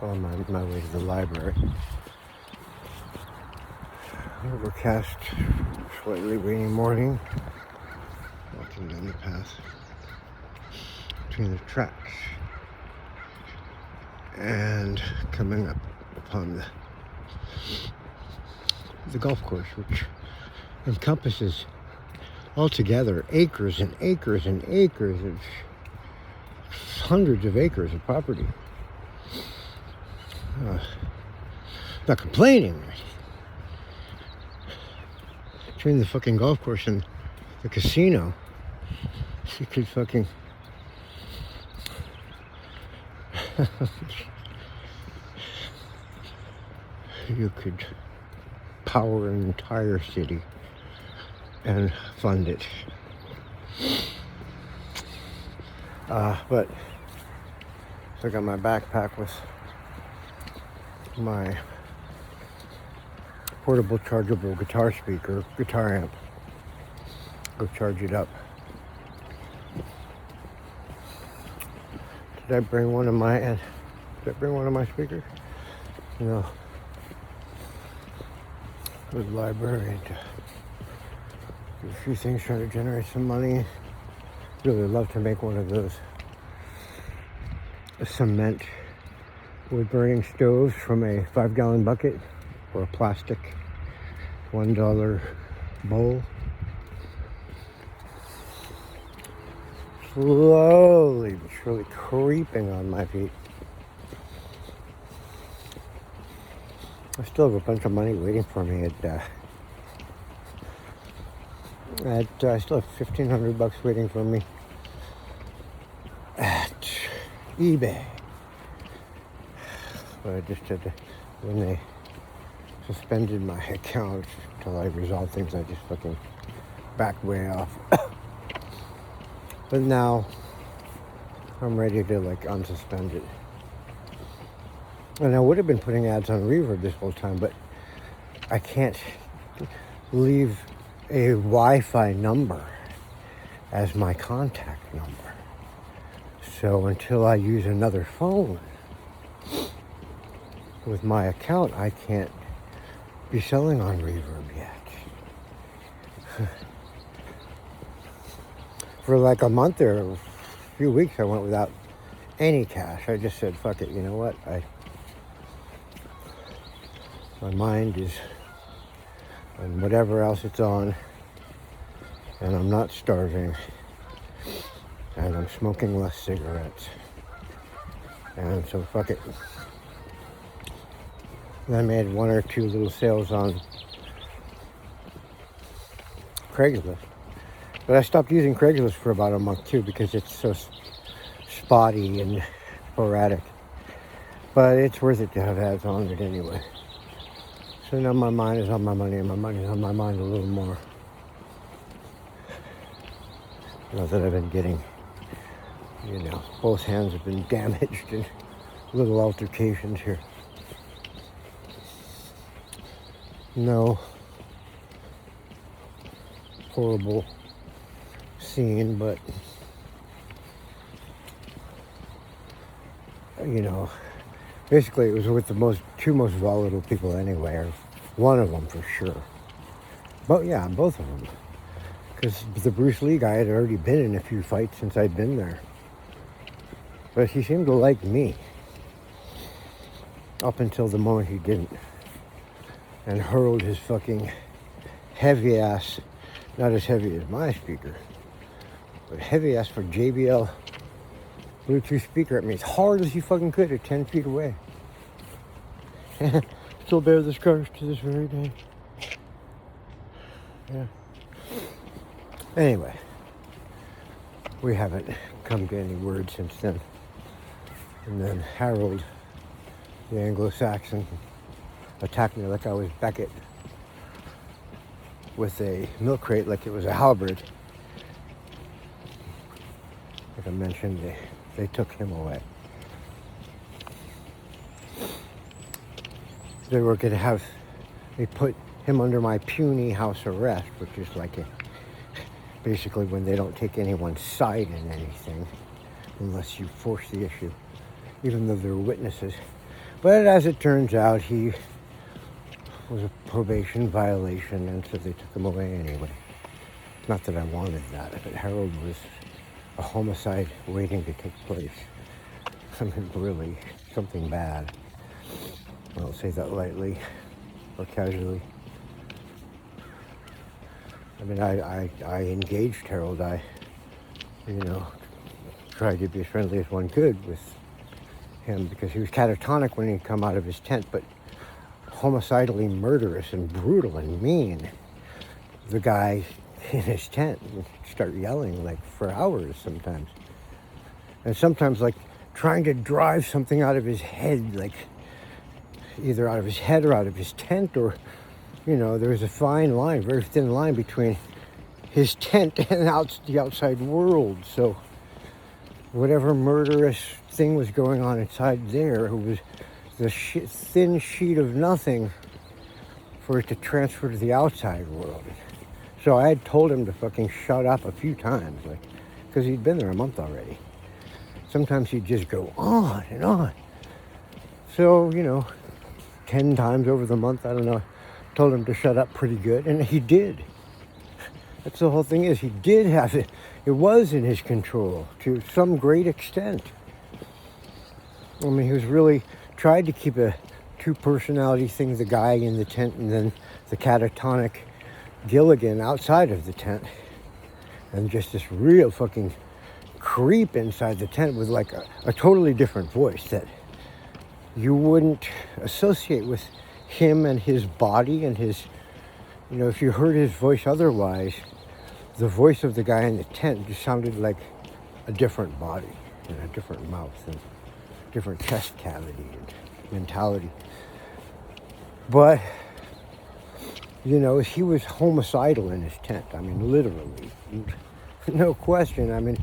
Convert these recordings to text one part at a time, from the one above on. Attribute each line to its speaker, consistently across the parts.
Speaker 1: on my way to the library. Overcast, slightly rainy morning. Walking down the path between the tracks and coming up upon the golf course, which encompasses altogether acres and acres and acres of hundreds of acres of property. Not complaining. Between the fucking golf course and the casino, you could fucking you could power an entire city and fund it. But so I got my backpack with my portable chargeable guitar amp. Go charge it up. Did I bring one of my speakers? No. Go to the library and do a few things, trying to generate some money. Really love to make one of those cement wood burning stoves from a 5-gallon bucket or a plastic $1 bowl. Slowly but surely creeping on my feet. I still have a bunch of money waiting for me I still have $1,500 waiting for me at eBay. But I just had to, when they suspended my account until I resolved things, I just fucking backed way off. But now I'm ready to like unsuspend it. And I would have been putting ads on Reverb this whole time, but I can't leave a Wi-Fi number as my contact number. So until I use another phone with my account, I can't be selling on Reverb yet. For like a month or a few weeks, I went without any cash. I just said, fuck it, you know what? My mind is on whatever else it's on, and I'm not starving, and I'm smoking less cigarettes, and so fuck it. And I made one or two little sales on Craigslist, but I stopped using Craigslist for about a month too because it's so spotty and sporadic, but it's worth it to have ads on it anyway. So now my mind is on my money, and my money is on my mind a little more. Not that I've been getting, both hands have been damaged in little altercations here. No horrible scene, but, basically, it was with the two most volatile people anyway, or one of them for sure. But yeah, both of them. Because the Bruce Lee guy had already been in a few fights since I'd been there. But he seemed to like me. Up until the moment he didn't. And hurled his fucking heavy ass, not as heavy as my speaker, but heavy ass for JBL Bluetooth speaker at me as hard as he fucking could at 10 feet away. Still bear the scars to this very day. Yeah. Anyway, we haven't come to any word since then. And then Harold, the Anglo Saxon, attacked me like I was Beckett with a milk crate like it was a halberd. Like I mentioned, they took him away. They put him under my puny house arrest, which is like basically when they don't take anyone's side in anything, unless you force the issue, even though they're witnesses. But as it turns out, he was a probation violation, and so they took him away anyway. Not that I wanted that, but Harold was a homicide waiting to take place. I mean, really, something bad. I don't say that lightly or casually. I mean, I engaged Harold. I tried to be as friendly as one could with him because he was catatonic when he'd come out of his tent, but homicidally murderous and brutal and mean. The guy in his tent would start yelling like for hours sometimes. And sometimes like trying to drive something out of his head, like either out of his head or out of his tent, or, there was a fine line, very thin line between his tent and the outside world. So whatever murderous thing was going on inside there, it was the thin sheet of nothing for it to transfer to the outside world. So I had told him to fucking shut up a few times, because he'd been there a month already. Sometimes he'd just go on and on. So, 10 times over the month, I don't know, told him to shut up pretty good, and he did. That's the whole thing is, he did have it. It was in his control to some great extent. I mean, he was really tried to keep a two-personality thing, the guy in the tent and then the catatonic Gilligan outside of the tent. And just this real fucking creep inside the tent with like a totally different voice that you wouldn't associate with him and his body and his, if you heard his voice otherwise, the voice of the guy in the tent just sounded like a different body and a different mouth and different chest cavity and mentality. But, he was homicidal in his tent. I mean, literally. No question. I mean,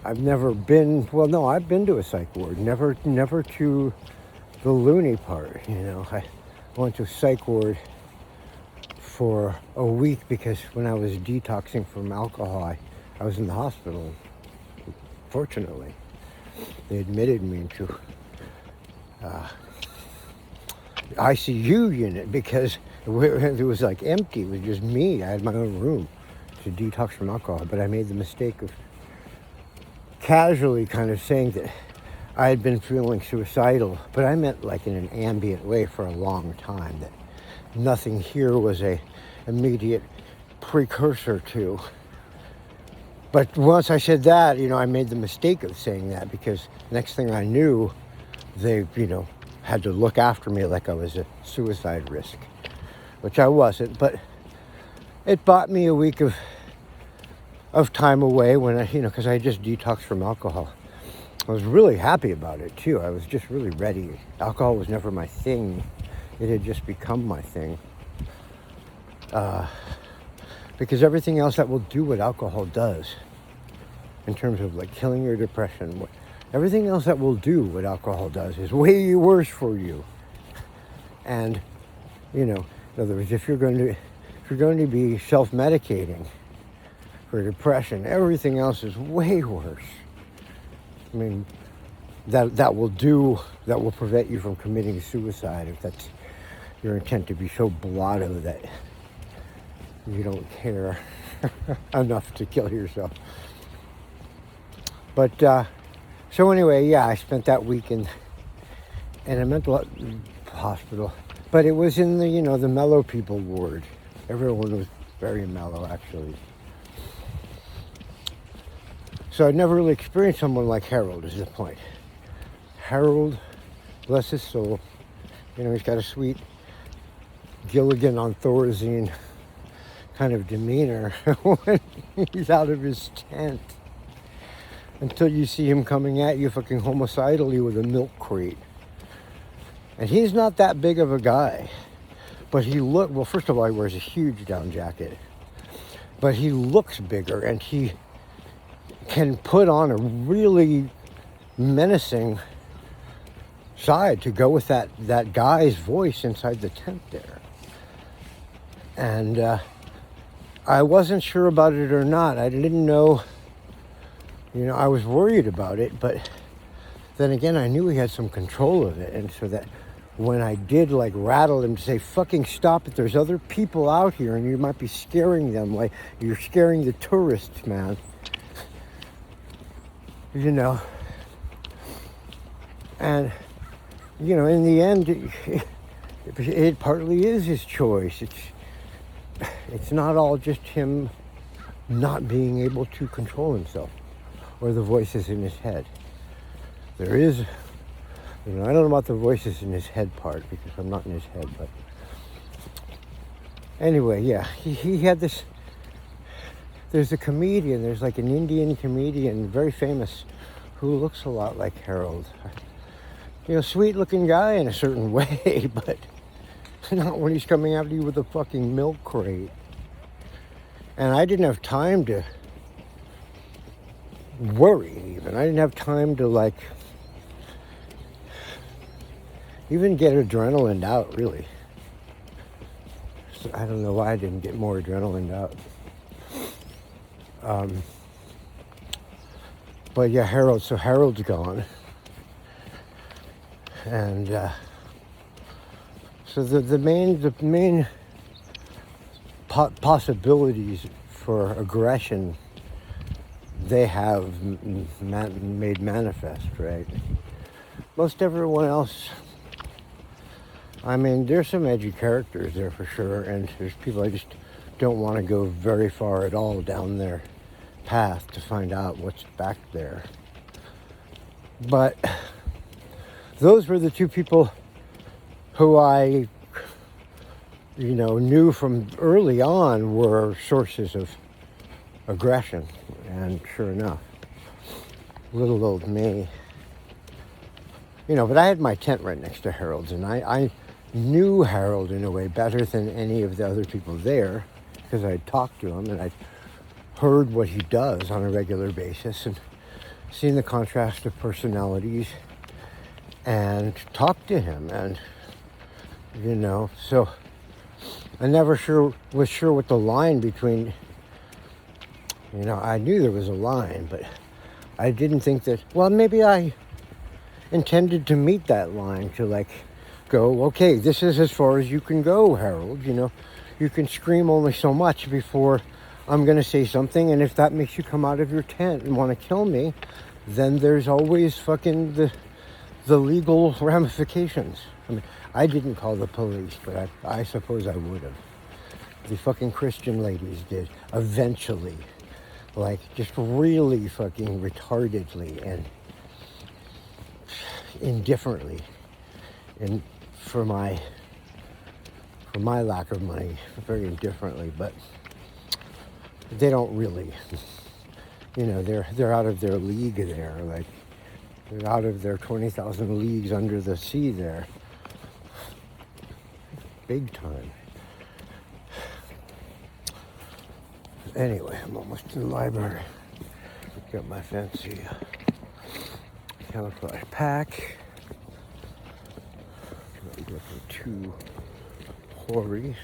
Speaker 1: I've never been, I've been to a psych ward. Never to the loony part, I went to a psych ward for a week because when I was detoxing from alcohol, I was in the hospital. Fortunately, they admitted me into ICU unit because it was like empty. It was just me. I had my own room to detox from alcohol, but I made the mistake of casually kind of saying that I had been feeling suicidal, but I meant like in an ambient way for a long time, that nothing here was a immediate precursor to. But once I said that, I made the mistake of saying that because next thing I knew, they, had to look after me like I was a suicide risk, which I wasn't. But it bought me a week of time away when because I just detoxed from alcohol. I was really happy about it too. I was just really ready. Alcohol was never my thing. It had just become my thing. Because everything else that will do what alcohol does, in terms of like killing your depression, everything else that will do what alcohol does is way worse for you. And, in other words, if you're going to be self-medicating for depression, everything else is way worse. I mean, that will prevent you from committing suicide if that's your intent, to be so blotto that you don't care enough to kill yourself. But so anyway, I spent that week in a mental hospital, but it was in the the mellow people ward. Everyone was very mellow, actually. So I'd never really experienced someone like Harold, is the point. Harold, bless his soul, he's got a sweet Gilligan on Thorazine kind of demeanor when he's out of his tent. Until you see him coming at you fucking homicidally with a milk crate. And he's not that big of a guy. But first of all, he wears a huge down jacket. But he looks bigger, and he can put on a really menacing side to go with that guy's voice inside the tent there. And I wasn't sure about it or not. I didn't know, I was worried about it, but then again, I knew he had some control of it. And so that when I did like rattle him to say, fucking stop it, there's other people out here and you might be scaring them like you're scaring the tourists, man. You know. And, you know, in the end, it partly is his choice. It's not all just him not being able to control himself or the voices in his head. There is, you know, I don't know about the voices in his head part because I'm not in his head, but anyway, yeah, he had this, there's a comedian, there's like an Indian comedian, very famous, who looks a lot like Harold. You know, sweet looking guy in a certain way, but not when he's coming after you with a fucking milk crate. And I didn't have time to worry even. I didn't have time to like even get adrenaline out, really. So I don't know why I didn't get more adrenaline out. But yeah, Harold's gone. And so the main possibilities for aggression they have made manifest, right? Most everyone else, I mean, there's some edgy characters there for sure, and there's people I just don't want to go very far at all down their path to find out what's back there. But those were the two people who I, you know, knew from early on were sources of aggression. And sure enough, little old me. You know, but I had my tent right next to Harold's, and I knew Harold in a way better than any of the other people there because I'd talked to him and I'd heard what he does on a regular basis and seen the contrast of personalities and talked to him. And, you know, so I never was sure what the line between, you know, I knew there was a line, but I didn't think that, well, maybe I intended to meet that line to like go, okay, this is as far as you can go, Harold. You know, you can scream only so much before I'm going to say something. And if that makes you come out of your tent and want to kill me, then there's always fucking the legal ramifications. I mean, I didn't call the police, but I suppose I would have. The fucking Christian ladies did eventually. Like, just really fucking retardedly and indifferently. And for my lack of money, very indifferently, but they don't really, you know, they're out of their league there, like, they're out of their 20,000 leagues under the sea there. Big time. Anyway, I'm almost to the library. Got my fancy camouflage pack. Not looking too hoary.